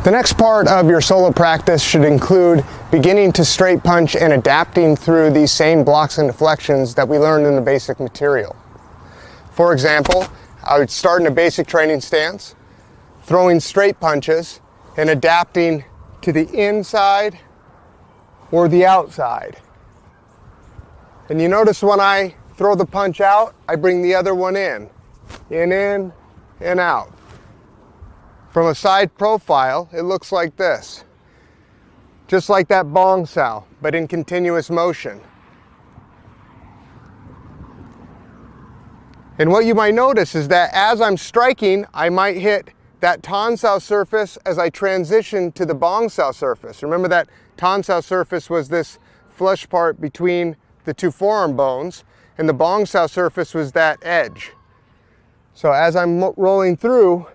The next part of your solo practice should include beginning to straight punch and adapting through these same blocks and deflections that we learned in the basic material. For example, I would start in a basic training stance, throwing straight punches and adapting to the inside or the outside. And you notice when I throw the punch out, I bring the other one in, and out. From a side profile, it looks like this. Just like that bong sao, but in continuous motion. And what you might notice is that as I'm striking, I might hit that tan sao surface as I transition to the bong sao surface. Remember that tan sao surface was this flush part between the two forearm bones, and the bong sao surface was that edge. So as I'm rolling through,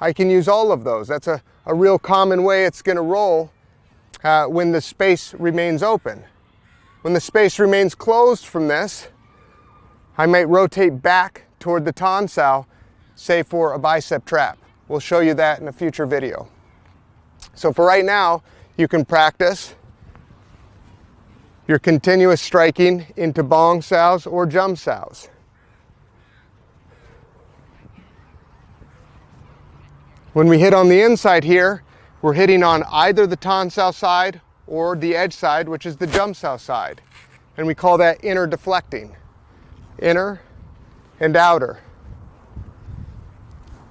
I can use all of those. That's a real common way it's going to roll when the space remains open. When the space remains closed from this, I might rotate back toward the tan sao, say for a bicep trap. We'll show you that in a future video. So for right now, you can practice your continuous striking into bong saos or jump saos. When we hit on the inside here, we're hitting on either the tan sao side or the edge side, which is the jump sao side. And we call that inner deflecting. Inner and outer.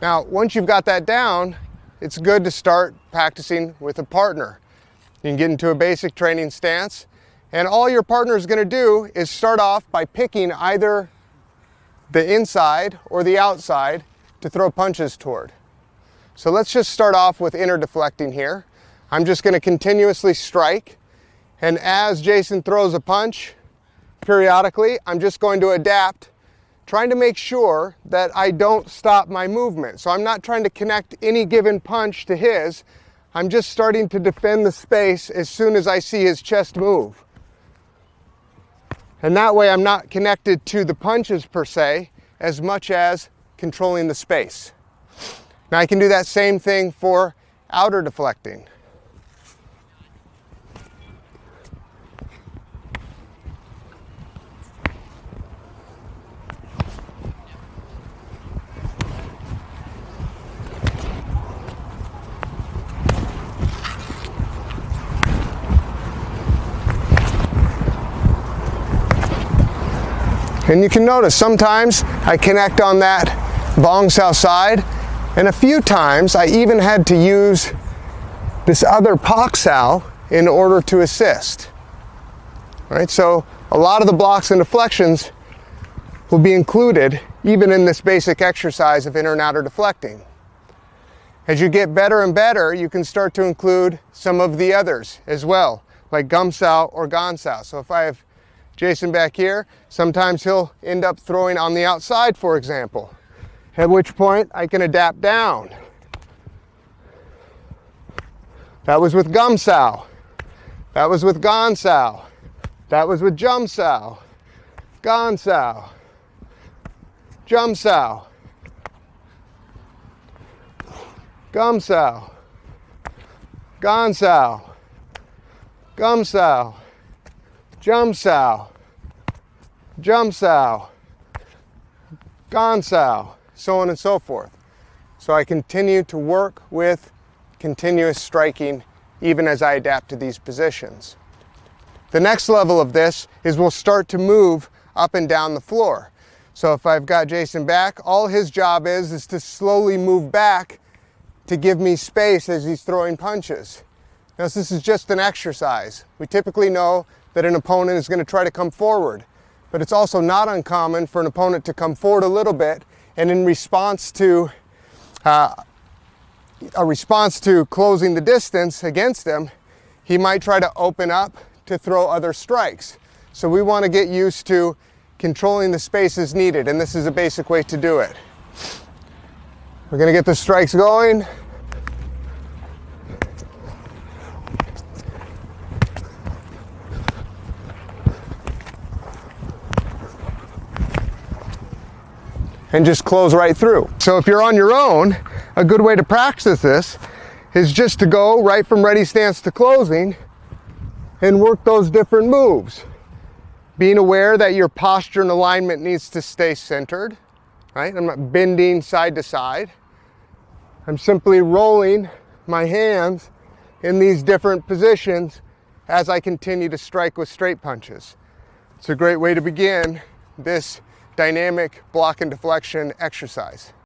Now, once you've got that down, it's good to start practicing with a partner. You can get into a basic training stance, and all your partner is going to do is start off by picking either the inside or the outside to throw punches toward. So let's just start off with inner deflecting here. I'm just going to continuously strike, and as Jason throws a punch, periodically, I'm just going to adapt, trying to make sure that I don't stop my movement. So I'm not trying to connect any given punch to his. I'm just starting to defend the space as soon as I see his chest move. And that way I'm not connected to the punches per se, as much as controlling the space. Now I can do that same thing for outer deflecting. And you can notice sometimes I connect on that bong sao side, and a few times I even had to use this other pak sao in order to assist. Right? So a lot of the blocks and deflections will be included even in this basic exercise of inner and outer deflecting. As you get better and better, you can start to include some of the others as well, like gum sao or gan sao. So if I have Jason back here, sometimes he'll end up throwing on the outside, for example, at which point I can adapt down. That was with gum sao. That was with gan sao. That was with jump sao. Gan sao. Jump sao. Gum sao. Gan sao. Gum sao. Jump sao. Jump sao. Gan sao. So on and so forth. So I continue to work with continuous striking even as I adapt to these positions. The next level of this is we'll start to move up and down the floor. So if I've got Jason back, all his job is to slowly move back to give me space as he's throwing punches. Now this is just an exercise. We typically know that an opponent is going to try to come forward, but it's also not uncommon for an opponent to come forward a little bit, and in response to closing the distance against him, he might try to open up to throw other strikes. So we want to get used to controlling the spaces needed, and this is a basic way to do it. We're going to get the strikes going. And just close right through. So if you're on your own, a good way to practice this is just to go right from ready stance to closing and work those different moves. Being aware that your posture and alignment needs to stay centered, right? I'm not bending side to side. I'm simply rolling my hands in these different positions as I continue to strike with straight punches. It's a great way to begin this dynamic block and deflection exercise.